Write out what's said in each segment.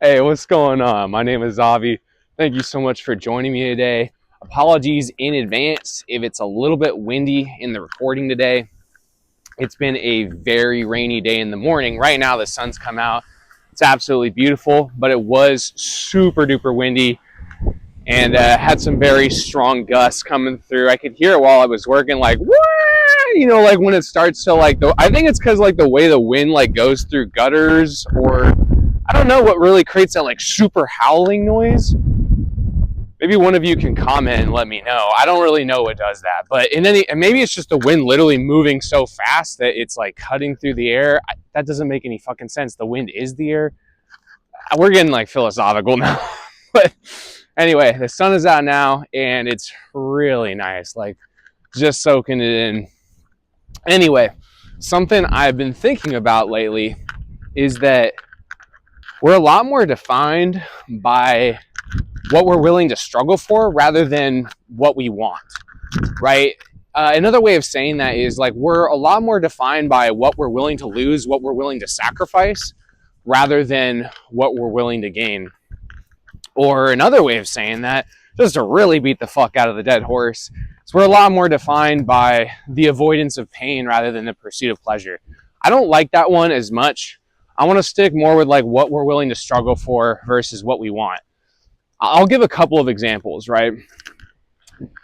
Hey, what's going on? My name is Avi. Thank you so much for joining me today. Apologies in advance if it's a little bit windy in the recording today. It's been a very rainy day in the morning. Right now, the sun's come out. It's absolutely beautiful, but it was super duper windy and had some very strong gusts coming through. I could hear it while I was working, like, "Wah!" Like when it starts to I think it's because like the way the wind like goes through gutters, or I don't know what really creates that like super howling noise. Maybe one of you can comment and let me know. I don't really know what does that, but maybe it's just the wind literally moving so fast that it's like cutting through the air. That doesn't make any fucking sense. The wind is the air. We're getting like philosophical now, but anyway, the sun is out now and it's really nice. Like just soaking it in. Anyway, something I've been thinking about lately is that we're a lot more defined by what we're willing to struggle for rather than what we want, right? Another way of saying that is like we're a lot more defined by what we're willing to lose, what we're willing to sacrifice, rather than what we're willing to gain. Or another way of saying that, just to really beat the fuck out of the dead horse, is we're a lot more defined by the avoidance of pain rather than the pursuit of pleasure. I don't like that one as much. I want to stick more with like what we're willing to struggle for versus what we want. I'll give a couple of examples, right?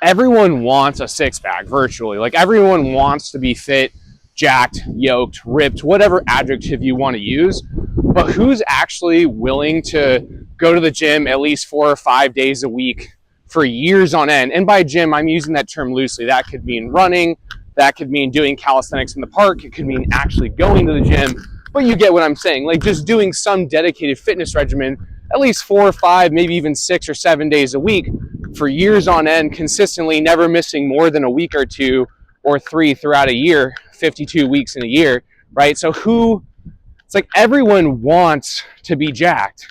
Everyone wants a six-pack virtually. Like everyone wants to be fit, jacked, yoked, ripped, whatever adjective you want to use. But who's actually willing to go to the gym at least 4 or 5 days a week for years on end? And by gym, I'm using that term loosely. That could mean running. That could mean doing calisthenics in the park. It could mean actually going to the gym. But you get what I'm saying. Like just doing some dedicated fitness regimen at least 4 or 5, maybe even 6 or 7 days a week for years on end, consistently, never missing more than a week or 2 or 3 throughout a year, 52 weeks in a year, right? So it's like everyone wants to be jacked,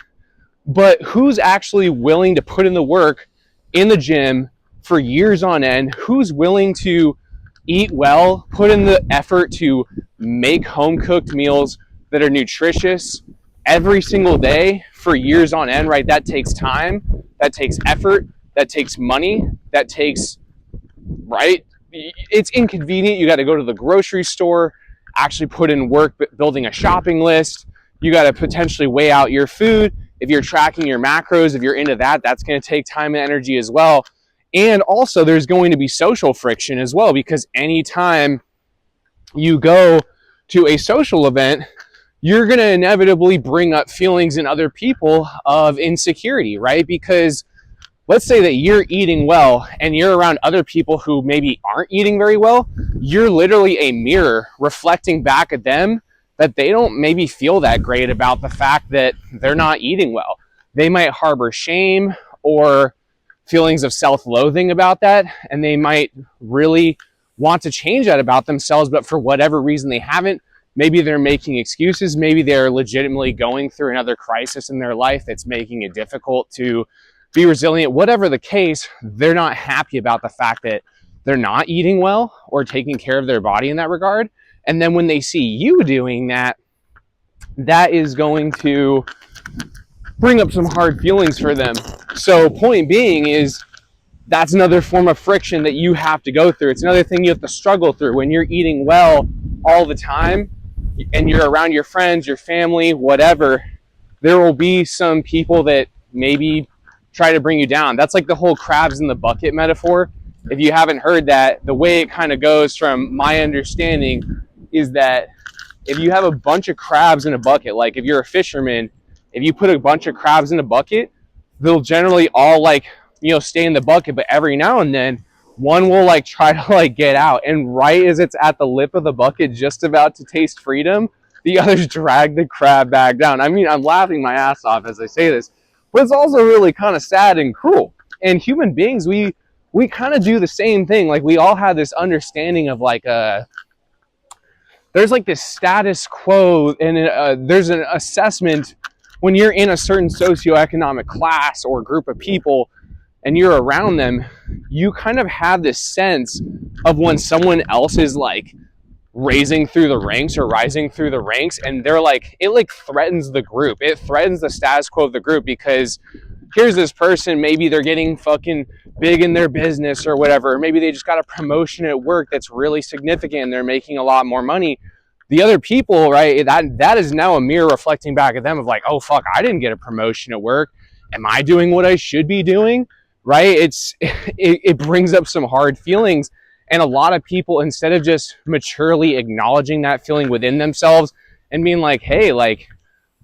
but who's actually willing to put in the work in the gym for years on end? Who's willing to eat well, put in the effort to make home cooked meals that are nutritious every single day for years on end, right? That takes time, that takes effort, that takes money, that takes, right? It's inconvenient. You got to go to the grocery store, actually put in work building a shopping list. You got to potentially weigh out your food. If you're tracking your macros, if you're into that, that's going to take time and energy as well. And also there's going to be social friction as well, because anytime you go to a social event, you're going to inevitably bring up feelings in other people of insecurity, right? Because let's say that you're eating well and you're around other people who maybe aren't eating very well. You're literally a mirror reflecting back at them that they don't maybe feel that great about the fact that they're not eating well. They might harbor shame or feelings of self-loathing about that, and they might really want to change that about themselves, but for whatever reason they haven't. Maybe they're making excuses. Maybe they're legitimately going through another crisis in their life that's making it difficult to be resilient. Whatever the case, they're not happy about the fact that they're not eating well or taking care of their body in that regard. And then when they see you doing that, that is going to bring up some hard feelings for them. So point being is that's another form of friction that you have to go through. It's another thing you have to struggle through when you're eating well all the time and you're around your friends, your family, whatever. There will be some people that maybe try to bring you down. That's like the whole crabs in the bucket metaphor. If you haven't heard that, the way it kind of goes from my understanding is that if you have a bunch of crabs in a bucket, like if you're a fisherman, if you put a bunch of crabs in a bucket, they'll generally all stay in the bucket, but every now and then one will try to get out, and right as it's at the lip of the bucket just about to taste freedom, the others drag the crab back down. I mean, I'm laughing my ass off as I say this, but it's also really kind of sad and cruel. And human beings, we kind of do the same thing. Like we all have this understanding of there's this status quo, and there's an assessment when you're in a certain socioeconomic class or group of people and you're around them. You kind of have this sense of when someone else is raising through the ranks or rising through the ranks, and they're like, it like threatens the group. It threatens the status quo of the group, because here's this person, maybe they're getting fucking big in their business or whatever. Maybe they just got a promotion at work that's really significant and they're making a lot more money. The other people, right, that is now a mirror reflecting back at them of like, oh fuck, I didn't get a promotion at work. Am I doing what I should be doing? Right? It brings up some hard feelings. And a lot of people, instead of just maturely acknowledging that feeling within themselves and being like, hey, like,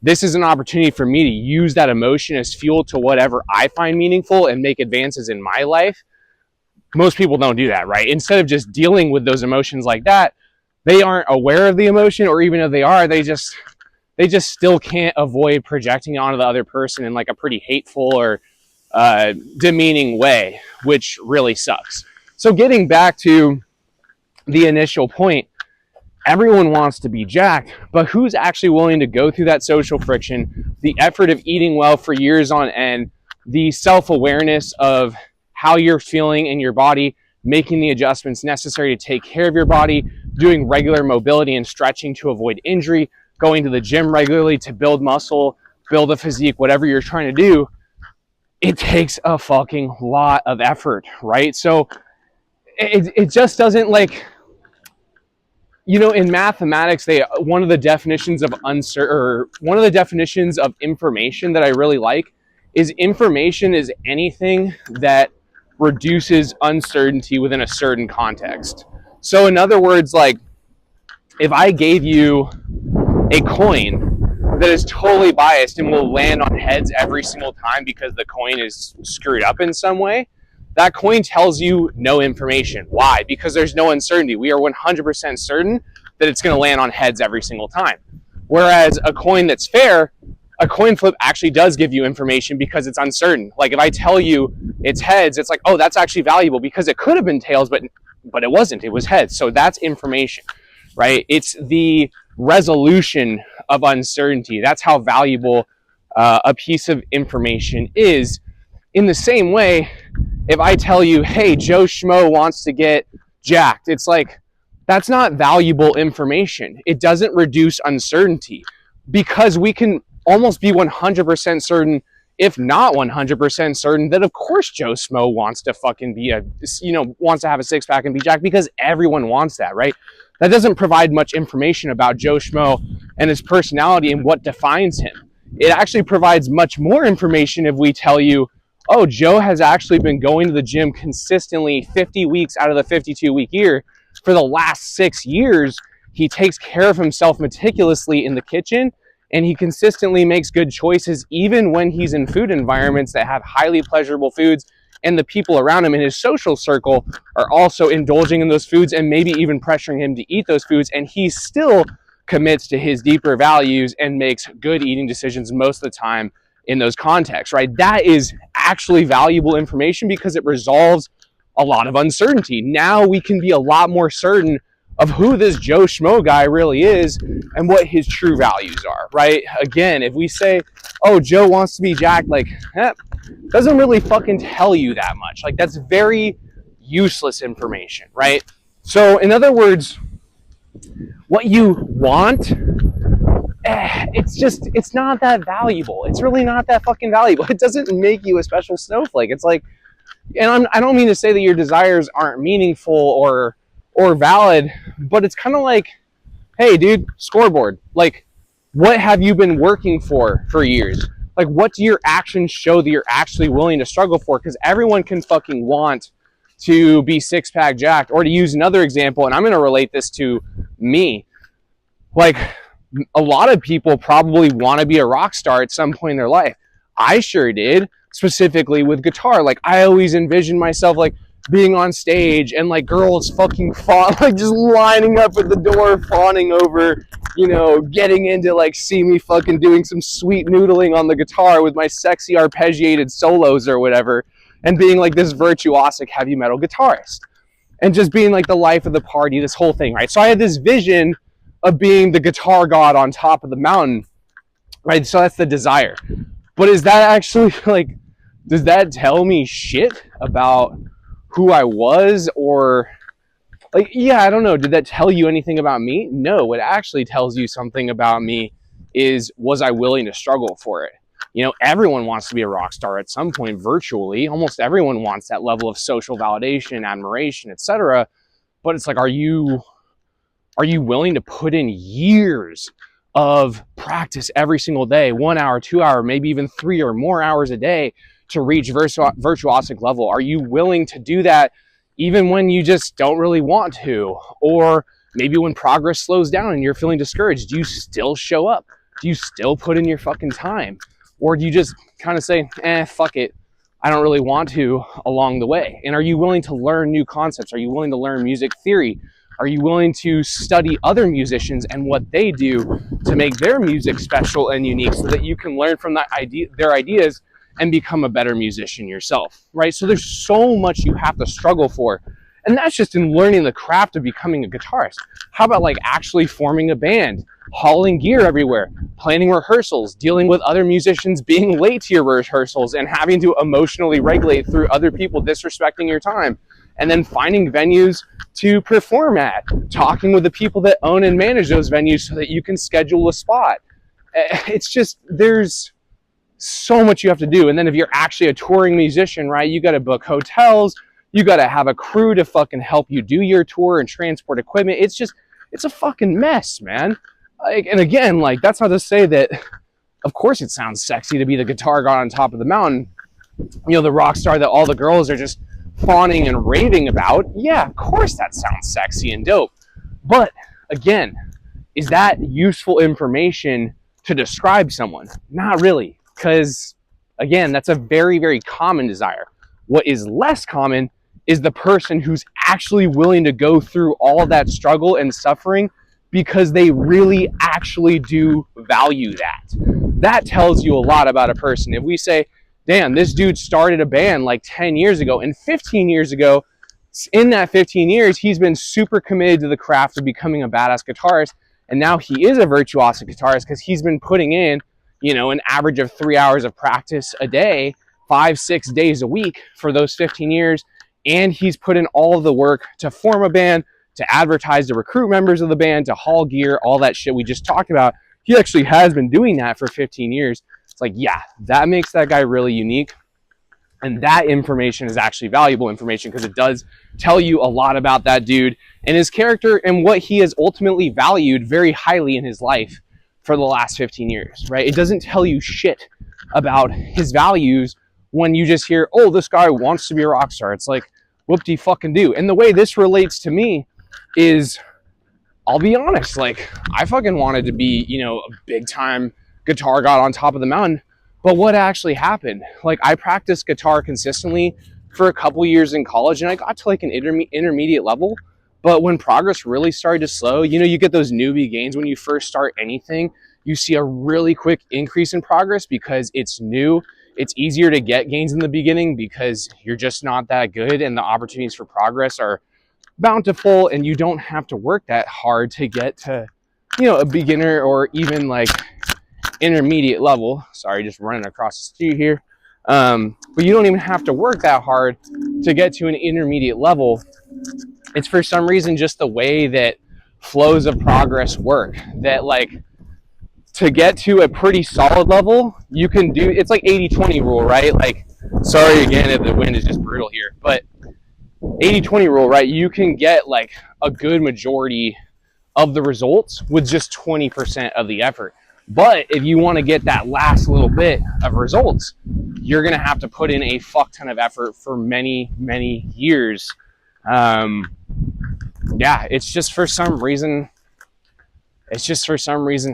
this is an opportunity for me to use that emotion as fuel to whatever I find meaningful and make advances in my life. Most people don't do that, right? Instead of just dealing with those emotions like that, they aren't aware of the emotion, or even if they are, they just still can't avoid projecting it onto the other person in like a pretty hateful or demeaning way, which really sucks. So getting back to the initial point, everyone wants to be jacked, but who's actually willing to go through that social friction, the effort of eating well for years on end, the self-awareness of how you're feeling in your body, making the adjustments necessary to take care of your body, doing regular mobility and stretching to avoid injury, going to the gym regularly to build muscle, build a physique, whatever you're trying to do. It takes a fucking lot of effort, right? So it just doesn't, like, you know, in mathematics, one of the definitions of information that I really like is information is anything that reduces uncertainty within a certain context. So in other words, like, if I gave you a coin that is totally biased and will land on heads every single time because the coin is screwed up in some way, that coin tells you no information. Why? Because there's no uncertainty. We are 100% certain that it's going to land on heads every single time. Whereas a coin that's fair, a coin flip actually does give you information because it's uncertain. Like if I tell you it's heads, it's like, oh, that's actually valuable because it could have been tails, but it wasn't. It was heads. So that's information, right? It's the resolution of uncertainty. That's how valuable a piece of information is. In the same way, if I tell you, hey, Joe Schmo wants to get jacked, it's like, that's not valuable information. It doesn't reduce uncertainty, because we can almost be 100% certain, if not 100% certain, that of course Joe Schmo wants to fucking wants to have a six pack and be jacked, because everyone wants that, right? That doesn't provide much information about Joe Schmo and his personality and what defines him. It actually provides much more information if we tell you, oh, Joe has actually been going to the gym consistently 50 weeks out of the 52-week year. For the last 6 years, he takes care of himself meticulously in the kitchen, and he consistently makes good choices even when he's in food environments that have highly pleasurable foods, and the people around him in his social circle are also indulging in those foods and maybe even pressuring him to eat those foods, and he still commits to his deeper values and makes good eating decisions most of the time in those contexts, right? That is actually valuable information because it resolves a lot of uncertainty. Now we can be a lot more certain of who this Joe Schmo guy really is and what his true values are, right? Again, if we say, oh, Joe wants to be jacked, like, doesn't really fucking tell you that much. Like, that's very useless information, right? So in other words, what you want, it's not that valuable. It's really not that fucking valuable. It doesn't make you a special snowflake. It's like, and I don't mean to say that your desires aren't meaningful or valid, but it's kind of like, hey, dude, scoreboard. Like, what have you been working for years? Like, what do your actions show that you're actually willing to struggle for? Because everyone can fucking want to be six-pack jacked. Or to use another example, and I'm going to relate this to me. Like, a lot of people probably want to be a rock star at some point in their life. I sure did, specifically with guitar. Like, I always envisioned myself, like, being on stage and, like, girls fucking like, just lining up at the door, fawning over, you know, getting into, like, see me fucking doing some sweet noodling on the guitar with my sexy arpeggiated solos or whatever, and being, like, this virtuosic heavy metal guitarist. And just being, like, the life of the party, this whole thing, right? So I had this vision of being the guitar god on top of the mountain, right? So that's the desire. But is that actually, like, does that tell me shit about who I was? Or, Like, yeah, I don't know. Did that tell you anything about me? No, what actually tells you something about me is, was I willing to struggle for it? You know, everyone wants to be a rock star at some point virtually. Almost everyone wants that level of social validation, admiration, etc. But it's like, are you willing to put in years of practice every single day, 1 hour, 2 hour, maybe even 3 or more hours a day to reach virtuosic level? Are you willing to do that even when you just don't really want to? Or maybe when progress slows down and you're feeling discouraged, do you still show up? Do you still put in your fucking time? Or do you just kind of say, fuck it, I don't really want to along the way? And are you willing to learn new concepts? Are you willing to learn music theory? Are you willing to study other musicians and what they do to make their music special and unique so that you can learn from their ideas and become a better musician yourself, right? So there's so much you have to struggle for. And that's just in learning the craft of becoming a guitarist. How about like actually forming a band, hauling gear everywhere, planning rehearsals, dealing with other musicians being late to your rehearsals and having to emotionally regulate through other people disrespecting your time, and then finding venues to perform at, talking with the people that own and manage those venues so that you can schedule a spot. It's just, there's so much you have to do. And then if you're actually a touring musician, right, you got to book hotels, you got to have a crew to fucking help you do your tour and transport equipment. It's a fucking mess, man. Like, and again, like, that's not to say that, of course it sounds sexy to be the guitar god on top of the mountain, you know, the rock star that all the girls are just fawning and raving about. Yeah, of course that sounds sexy and dope. But again, is that useful information to describe someone? Not really, because again, that's a very, very common desire. What is less common is the person who's actually willing to go through all that struggle and suffering because they really actually do value that. That tells you a lot about a person. If we say, damn, this dude started a band like 10 years ago, and 15 years ago, in that 15 years, he's been super committed to the craft of becoming a badass guitarist, and now he is a virtuosic guitarist because he's been putting in, you know, an average of 3 hours of practice a day, 5-6 days a week for those 15 years, and he's put in all of the work to form a band, to advertise, to recruit members of the band, to haul gear, all that shit we just talked about. He actually has been doing that for 15 years. It's like, yeah, that makes that guy really unique. And that information is actually valuable information because it does tell you a lot about that dude and his character and what he has ultimately valued very highly in his life for the last 15 years, right? It doesn't tell you shit about his values when you just hear, oh, this guy wants to be a rock star. It's like, whoop-de-fucking-do. And the way this relates to me is, I'll be honest, like, I fucking wanted to be, you know, a big-time guitar god on top of the mountain. But what actually happened? Like, I practiced guitar consistently for a couple years in college, and I got to like an intermediate level. But when progress really started to slow, you know, you get those newbie gains when you first start anything. You see a really quick increase in progress because it's new. It's easier to get gains in the beginning because you're just not that good, and the opportunities for progress are bountiful, and you don't have to work that hard to get to, you know, a beginner or even like intermediate level. Sorry, just running across the street here. But you don't even have to work that hard to get to an intermediate level. It's for some reason just the way that flows of progress work, that like to get to a pretty solid level, you can do, it's like 80-20 rule, right? Like, sorry again if the wind is just brutal here, but 80-20 rule, right? You can get like a good majority of the results with just 20% of the effort. But if you want to get that last little bit of results, you're going to have to put in a fuck ton of effort for many, many years. Yeah, it's just for some reason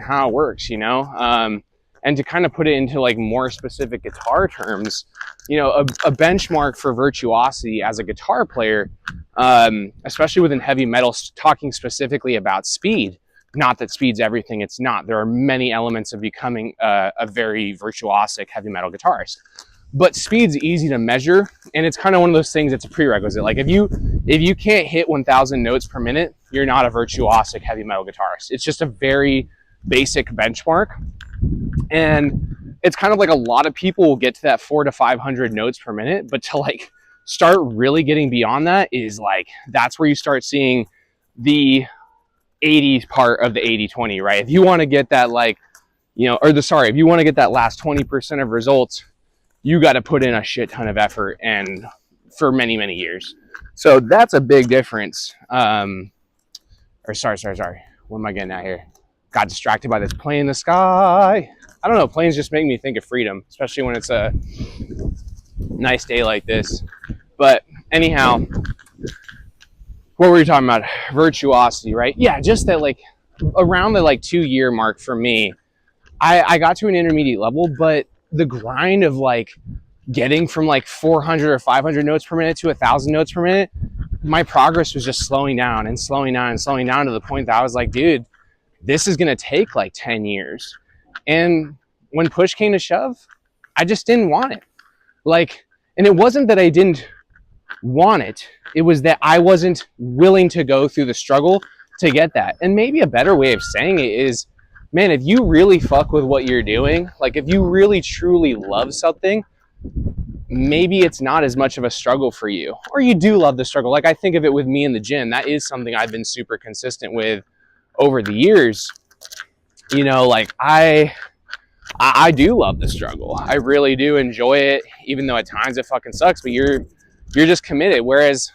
how it works, you know? And to kind of put it into like more specific guitar terms, you know, a benchmark for virtuosity as a guitar player, especially within heavy metal, talking specifically about speed. Not that speed's everything, it's not. There are many elements of becoming a very virtuosic heavy metal guitarist. But speed's easy to measure, and it's kind of one of those things that's a prerequisite. Like if you can't hit 1,000 notes per minute, you're not a virtuosic heavy metal guitarist. It's just a very basic benchmark. And it's kind of like a lot of people will get to that 400 to 500 notes per minute, but to like start really getting beyond that is like, that's where you start seeing the 80s part of the 80-20, right? If you want to get that, like, you know, if you want to get that last 20% of results, you got to put in a shit ton of effort and for many, many years. So that's a big difference. Sorry. What am I getting at here? Got distracted by this plane in the sky. I don't know. Planes just make me think of freedom, especially when it's a nice day like this. But anyhow, what were you talking about? Virtuosity, right? Yeah, just that, like, around the like 2-year mark for me, I got to an intermediate level, but the grind of like getting from like 400 or 500 notes per minute to 1,000 notes per minute, my progress was just slowing down and slowing down and slowing down to the point that I was like, dude, this is going to take like 10 years. And when push came to shove, I just didn't want it. Like, and it wasn't that I didn't want it. It was that I wasn't willing to go through the struggle to get that. And maybe a better way of saying it is, man, if you really fuck with what you're doing, like if you really truly love something, maybe it's not as much of a struggle for you, or you do love the struggle. Like I think of it with me in the gym. That is something I've been super consistent with over the years. You know, like I do love the struggle. I really do enjoy it, even though at times it fucking sucks, but you're just committed. Whereas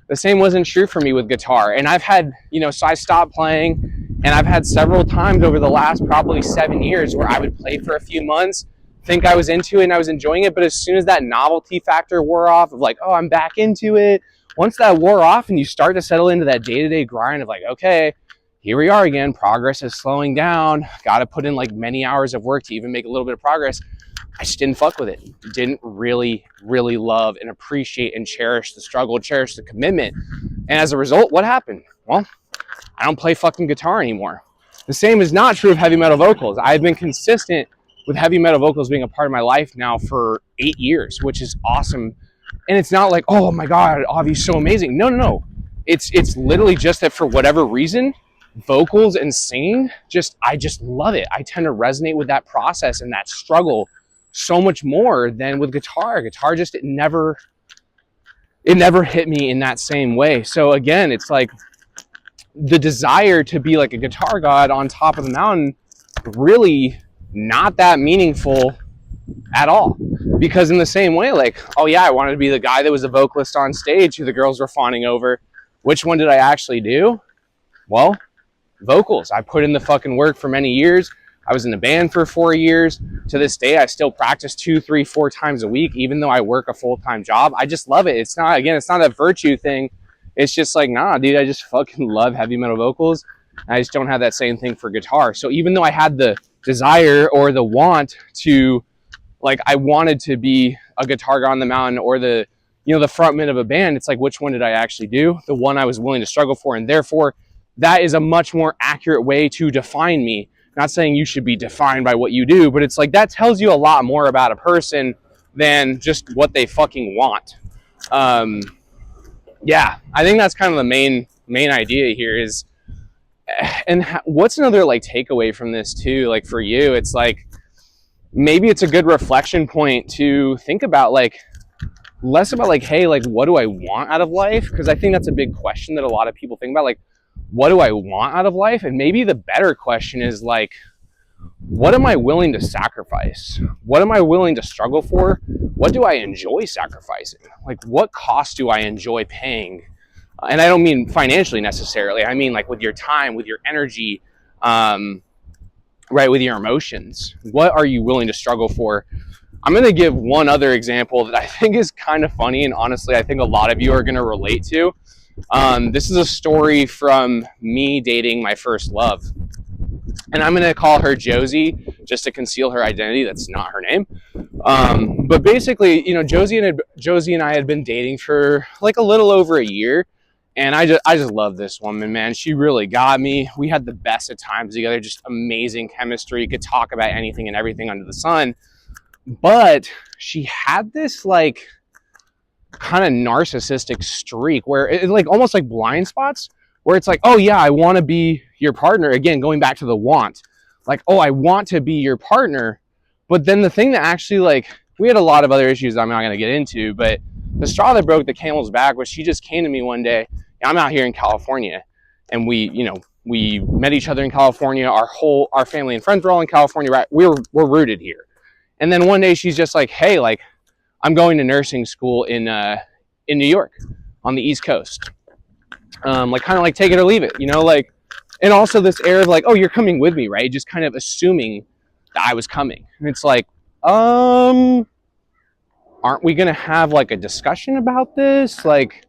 the same wasn't true for me with guitar. And I've had, you know, so I stopped playing, and I've had several times over the last probably 7 years where I would play for a few months, think I was into it and I was enjoying it, but as soon as that novelty factor wore off of like, oh, I'm back into it, once that wore off and you start to settle into that day-to-day grind of like, okay, here we are again, progress is slowing down, got to put in like many hours of work to even make a little bit of progress, I just didn't fuck with it. Didn't really love and appreciate and cherish the struggle, cherish the commitment. And as a result, what happened? Well, I don't play fucking guitar anymore. The same is not true of heavy metal vocals. I've been consistent with heavy metal vocals being a part of my life now for 8 years, which is awesome. And it's not like, oh my God, Avi's so amazing. No. It's literally just that for whatever reason, vocals and singing, I just love it. I tend to resonate with that process and that struggle so much more than with guitar. Guitar just, it never hit me in that same way. So again, it's like the desire to be like a guitar god on top of the mountain, really not that meaningful at all. Because in the same way, like, oh yeah, I wanted to be the guy that was a vocalist on stage who the girls were fawning over. Which one did I actually do? Well, vocals. I put in the fucking work for many years. I was in a band for 4 years. To this day, I still practice 2, 3, 4 times a week, even though I work a full-time job. I just love it. It's not a virtue thing. It's just like, nah, dude, I just fucking love heavy metal vocals. I just don't have that same thing for guitar. So even though I had the desire or the want to, like, I wanted to be a guitar guy on the mountain or the frontman of a band, it's like, which one did I actually do? The one I was willing to struggle for. And therefore, that is a much more accurate way to define me. Not saying you should be defined by what you do, but it's like that tells you a lot more about a person than just what they fucking want. Yeah, I think that's kind of the main idea here is, and what's another like takeaway from this too, like for you, it's like, maybe it's a good reflection point to think about, like, less about like, hey, like, what do I want out of life? Because I think that's a big question that a lot of people think about, like, what do I want out of life? And maybe the better question is like, what am I willing to sacrifice? What am I willing to struggle for? What do I enjoy sacrificing? Like, what cost do I enjoy paying? And I don't mean financially necessarily. I mean like with your time, with your energy, right, with your emotions. What are you willing to struggle for? I'm going to give one other example that I think is kind of funny, and honestly, I think a lot of you are going to relate to. This is a story from me dating my first love. And I'm going to call her Josie just to conceal her identity. That's not her name. But basically, Josie and I had been dating for like a little over a year. And I just love this woman, man. She really got me. We had the best of times together, just amazing chemistry, could talk about anything and everything under the sun. But she had this like kind of narcissistic streak where it like almost like blind spots, where it's like, oh yeah, I want to be your partner. Again, going back to the want, like, oh, I want to be your partner. But then the thing that actually, like, we had a lot of other issues I'm not going to get into, but the straw that broke the camel's back was she just came to me one day. I'm out here in California, and we met each other in California. Our family and friends were all in California, right? We're rooted here. And then one day she's just like, hey, like, I'm going to nursing school in New York on the East Coast. Like, kind of like take it or leave it, like, and also this air of like, oh, you're coming with me, right? Just kind of assuming that I was coming. And it's like, aren't we going to have like a discussion about this? Like,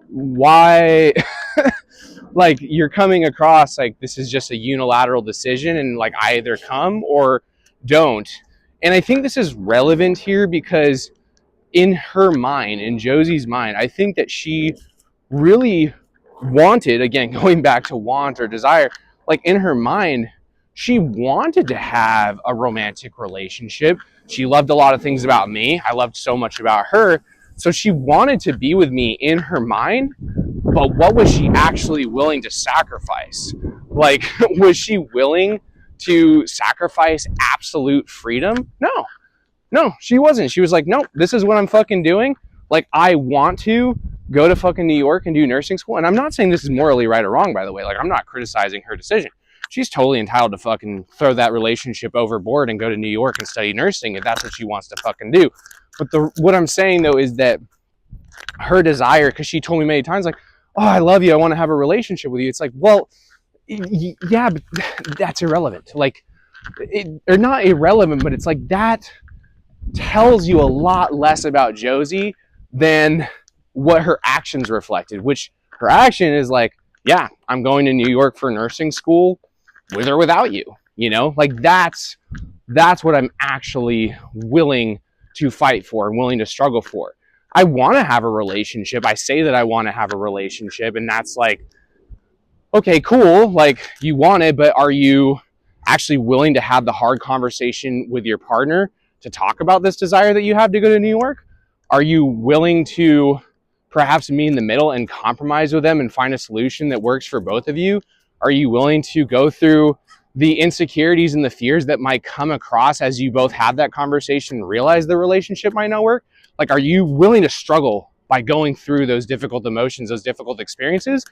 why? Like, you're coming across like this is just a unilateral decision and like I either come or don't. And I think this is relevant here because in her mind, in Josie's mind, I think that she really wanted, again, going back to want or desire, like in her mind, she wanted to have a romantic relationship. She loved a lot of things about me. I loved so much about her. So she wanted to be with me in her mind, but what was she actually willing to sacrifice? Like, was she willing to sacrifice absolute freedom? No, she wasn't. She was like, nope, this is what I'm fucking doing. Like, I want to go to fucking New York and do nursing school. And I'm not saying this is morally right or wrong, by the way. Like, I'm not criticizing her decision. She's totally entitled to fucking throw that relationship overboard and go to New York and study nursing if that's what she wants to fucking do. But what I'm saying, though, is that her desire, because she told me many times, like, oh, I love you, I want to have a relationship with you. It's like, well, yeah, but that's irrelevant. Like, or not irrelevant, but it's like that tells you a lot less about Josie than what her actions reflected, which her action is like, yeah, I'm going to New York for nursing school with or without you, like that's what I'm actually willing to fight for and willing to struggle for. I want to have a relationship. I say that I want to have a relationship, and that's like, okay, cool. Like, you want it, but are you actually willing to have the hard conversation with your partner to talk about this desire that you have to go to New York? Are you willing to perhaps meet in the middle and compromise with them and find a solution that works for both of you? Are you willing to go through the insecurities and the fears that might come across as you both have that conversation and realize the relationship might not work? Like, are you willing to struggle by going through those difficult emotions, those difficult experiences?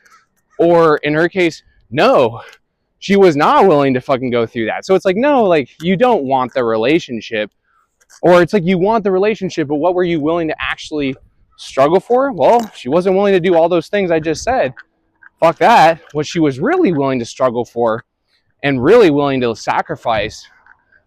Or in her case, no, she was not willing to fucking go through that. So it's like, no, like, you don't want the relationship. Or it's like, you want the relationship, but what were you willing to actually struggle for? Well, she wasn't willing to do all those things I just said. Fuck that. What she was really willing to struggle for and really willing to sacrifice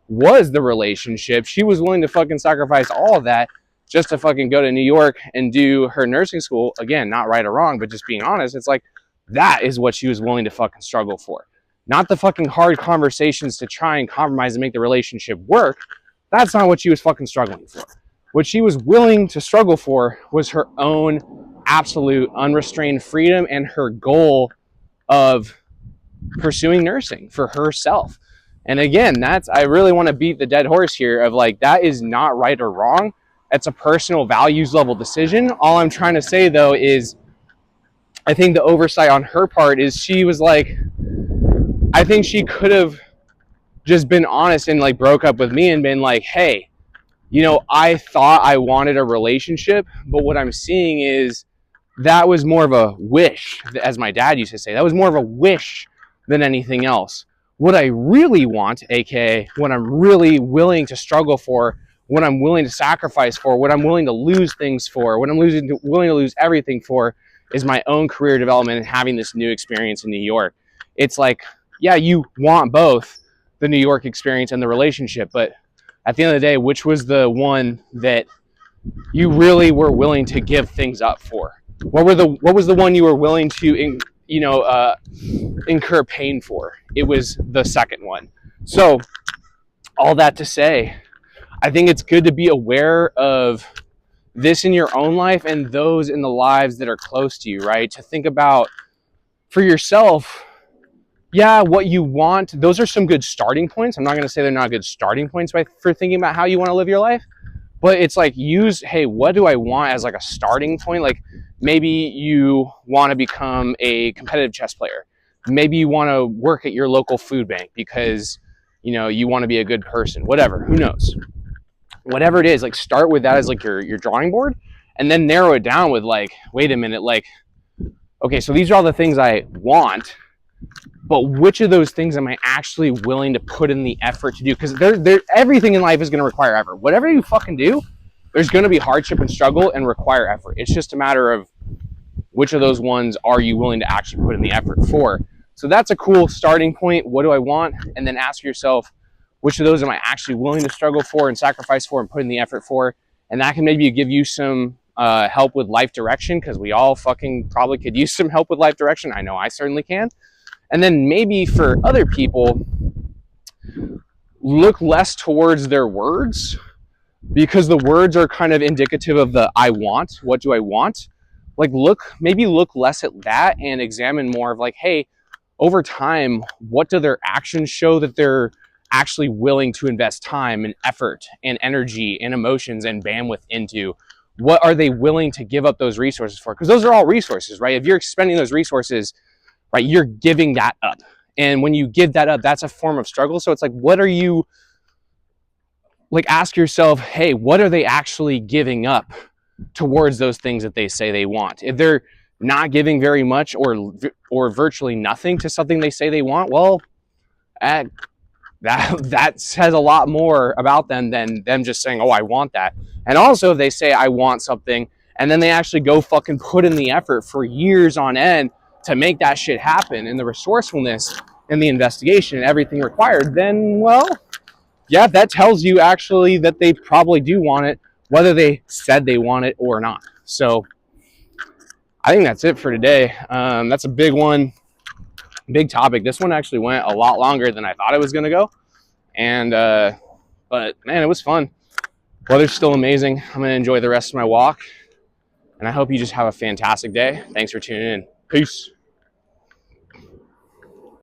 was the relationship. She was willing to fucking sacrifice all of that just to fucking go to New York and do her nursing school. Again, not right or wrong, but just being honest, it's like, that is what she was willing to fucking struggle for. Not the fucking hard conversations to try and compromise and make the relationship work. That's not what she was fucking struggling for. What she was willing to struggle for was her own absolute unrestrained freedom and her goal of pursuing nursing for herself. And again, I really want to beat the dead horse here of like, that is not right or wrong. It's a personal values level decision. All I'm trying to say, though, is I think the oversight on her part is she was like, I think she could have just been honest and like broke up with me and been like, hey, I thought I wanted a relationship, but what I'm seeing is that was more of a wish, as my dad used to say. That was more of a wish than anything else. What I really want, aka what I'm really willing to struggle for, what I'm willing to sacrifice for, what I'm willing to lose things for, what I'm willing to lose everything for, is my own career development and having this new experience in New York. It's like, yeah, you want both the New York experience and the relationship, but at the end of the day, which was the one that you really were willing to give things up for? What was the one you were willing to incur pain for? It was the second one. So all that to say, I think it's good to be aware of this in your own life and those in the lives that are close to you, right? To think about for yourself, yeah, what you want. Those are some good starting points. I'm not going to say they're not good starting points for thinking about how you want to live your life, but it's like hey, what do I want as like a starting point? Like, maybe you want to become a competitive chess player. Maybe you want to work at your local food bank because, you want to be a good person, whatever, who knows? Whatever it is, like, start with that as like your drawing board, and then narrow it down with like, wait a minute, like, okay, so these are all the things I want, but which of those things am I actually willing to put in the effort to do? Because everything in life is going to require effort. Whatever you fucking do, there's going to be hardship and struggle and require effort. It's just a matter of which of those ones are you willing to actually put in the effort for. So that's a cool starting point. What do I want? And then ask yourself, which of those am I actually willing to struggle for and sacrifice for and put in the effort for? And that can maybe give you some help with life direction, because we all fucking probably could use some help with life direction. I know I certainly can. And then maybe for other people, look less towards their words, because the words are kind of indicative of the I want. What do I want? Like maybe look less at that and examine more of like, hey, over time, what do their actions show that they're actually willing to invest time and effort and energy and emotions and bandwidth into? What are they willing to give up those resources for? Because those are all resources, right? If you're expending those resources, right, you're giving that up. And when you give that up, that's a form of struggle. So it's like, what are you, like, ask yourself, hey, what are they actually giving up towards those things that they say they want? If they're not giving very much or virtually nothing to something they say they want, well, that says a lot more about them than them just saying, oh, I want that. And also, if they say I want something and then they actually go fucking put in the effort for years on end to make that shit happen, and the resourcefulness and the investigation and everything required, then, well, yeah, that tells you actually that they probably do want it, whether they said they want it or not. So I think that's it for today. That's a big one, big topic. This one actually went a lot longer than I thought it was going to go. And, but man, it was fun. Weather's still amazing. I'm going to enjoy the rest of my walk. And I hope you just have a fantastic day. Thanks for tuning in. Peace.